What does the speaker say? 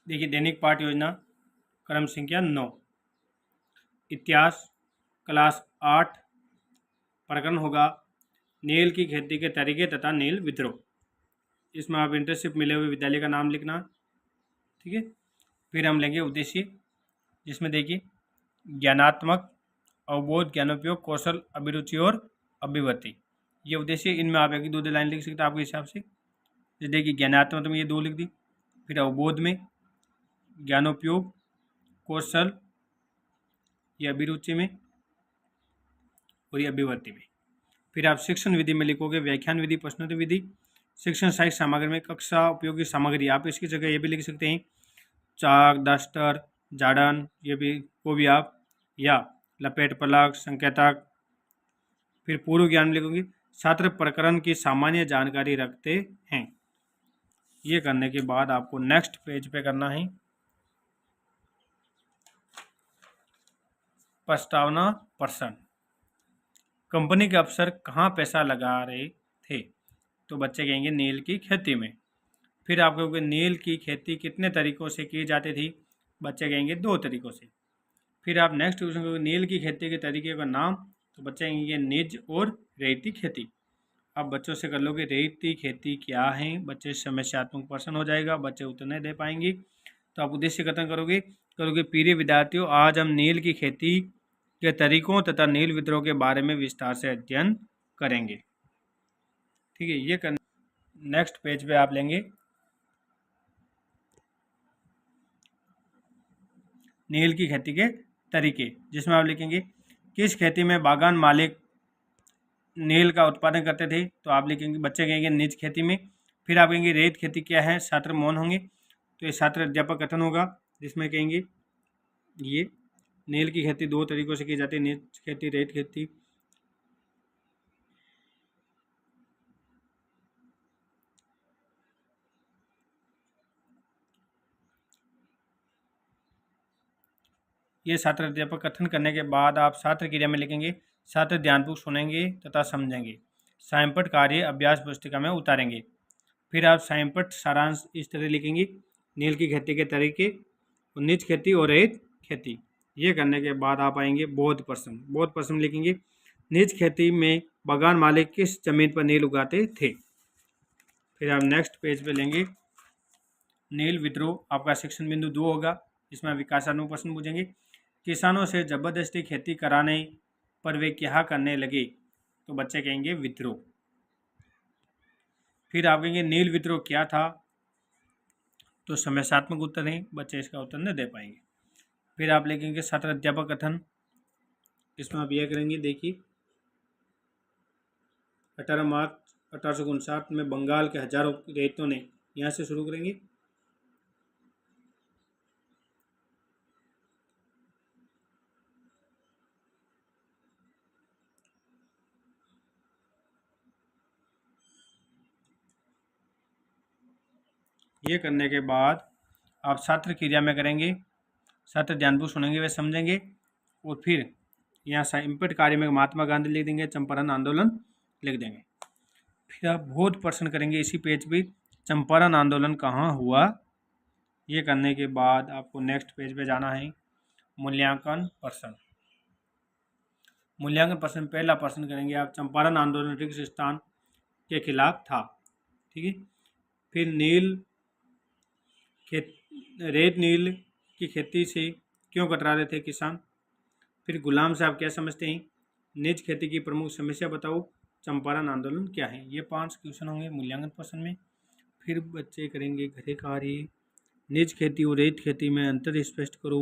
देखिए दैनिक पाठ योजना क्रम संख्या 9, इतिहास क्लास 8, प्रकरण होगा नील की खेती के तरीके तथा नील विद्रोह। इसमें आप इंटर्नशिप मिले हुए विद्यालय का नाम लिखना, ठीक है। फिर हम लेंगे उद्देश्य, जिसमें देखिए ज्ञानात्मक, अवबोध, ज्ञानोपयोग, कौशल, अभिरुचि और अभिव्यक्ति, ये उद्देश्य। इनमें आप एक दो लाइन लिख सकते हैं आपके हिसाब से। जैसे देखिए ज्ञानात्मक में ये 2 लिख दी, फिर अवबोध में, ज्ञानोपयोग, कौशल या अभिरुचि में और ये अभिव्यक्ति में। फिर आप शिक्षण विधि में लिखोगे व्याख्यान विधि, प्रश्नोत्तरी विधि, शिक्षण सहायक सामग्री में कक्षा उपयोगी सामग्री। आप इसकी जगह ये भी लिख सकते हैं चाक, डस्टर, जाड़न, ये भी को भी आप, या लपेट पलक, संकेतक। फिर पूर्व ज्ञान में लिखोगे छात्र प्रकरण की सामान्य जानकारी रखते हैं। ये करने के बाद आपको नेक्स्ट पेज पे करना है प्रस्तावना प्रश्न। कंपनी के अफसर कहाँ पैसा लगा रहे थे? तो बच्चे कहेंगे नील की खेती में। फिर आप कहोगे नील की खेती कितने तरीकों से की जाती थी? बच्चे कहेंगे 2 तरीकों से। फिर आप नेक्स्ट क्वेश्चन कहोगे नील की खेती के तरीके का नाम, तो बच्चे कहेंगे निज और रेती खेती। अब बच्चों से कर लोगे रेती खेती क्या है, बच्चे समस्यात्मक प्रश्न हो जाएगा, बच्चे उत्तर नहीं दे पाएंगे। तो आप उद्देश्य कथन करोगे प्रिय विद्यार्थियों, आज हम नील की खेती के तरीकों तथा नील विद्रोह के बारे में विस्तार से अध्ययन करेंगे, ठीक है। ये कर नेक्स्ट पेज पे आप लेंगे नील की खेती के तरीके, जिसमें आप लिखेंगे किस खेती में बागान मालिक नील का उत्पादन करते थे? तो आप लिखेंगे, बच्चे कहेंगे निज खेती में। फिर आप कहेंगे रेत खेती क्या है? छात्र मौन होंगे, तो ये छात्र अध्यापक कथन होगा, जिसमें कहेंगे ये नील की खेती 2 तरीकों से की जाती है, निज खेती, रेत खेती। ये छात्र अध्यापक कथन करने के बाद आप छात्र क्रिया में लिखेंगे छात्र ध्यानपूर्वक सुनेंगे तथा समझेंगे, स्वयंपट कार्य अभ्यास पुस्तिका में उतारेंगे। फिर आप स्वयंपट सारांश इस तरह लिखेंगे नील की खेती के तरीके, निज खेती और रेत खेती। ये करने के बाद आप आएंगे बोध प्रश्न। बोध प्रश्न लिखेंगे निज खेती में बागान मालिक किस जमीन पर नील उगाते थे? फिर आप नेक्स्ट पेज पे लेंगे नील विद्रोह, आपका सेक्शन बिंदु 2 होगा, इसमें विकासात्मक प्रश्न पूछेंगे किसानों से जबरदस्ती खेती कराने पर वे क्या करने लगे? तो बच्चे कहेंगे विद्रोह। फिर आप कहेंगे नील विद्रोह क्या था? तो समस्यात्मक उत्तर है, बच्चे इसका उत्तर नहीं दे पाएंगे। फिर आप लिखेंगे छात्र अध्यापक कथन, इसमें आप यह करेंगे देखिए 18 मार्च 1859 में बंगाल के हजारों रैयतों ने, यहाँ से शुरू करेंगे ये करने के बाद आप छात्र क्रिया में करेंगे, छात्र ध्यानपूर्वक सुनेंगे वे समझेंगे, और फिर यहाँ स्वयंपट कार्य में महात्मा गांधी लिख देंगे, चंपारण आंदोलन लिख देंगे। फिर आप बोध प्रश्न करेंगे इसी पेज पे चंपारण आंदोलन कहाँ हुआ? ये करने के बाद आपको नेक्स्ट पेज पे जाना है मूल्यांकन प्रश्न। मूल्यांकन प्रश्न पहला प्रश्न करेंगे आप चंपारण आंदोलन किस स्थान के खिलाफ था, ठीक है। फिर रेत नील की खेती से क्यों कतरा रहे थे किसान? फिर गुलाम से आप क्या समझते हैं? निज खेती की प्रमुख समस्या बताओ, चंपारण आंदोलन क्या है? ये 5 क्वेश्चन होंगे मूल्यांकन प्रश्न में। फिर बच्चे करेंगे गृह कार्य, निज खेती और रेत खेती में अंतर स्पष्ट करो,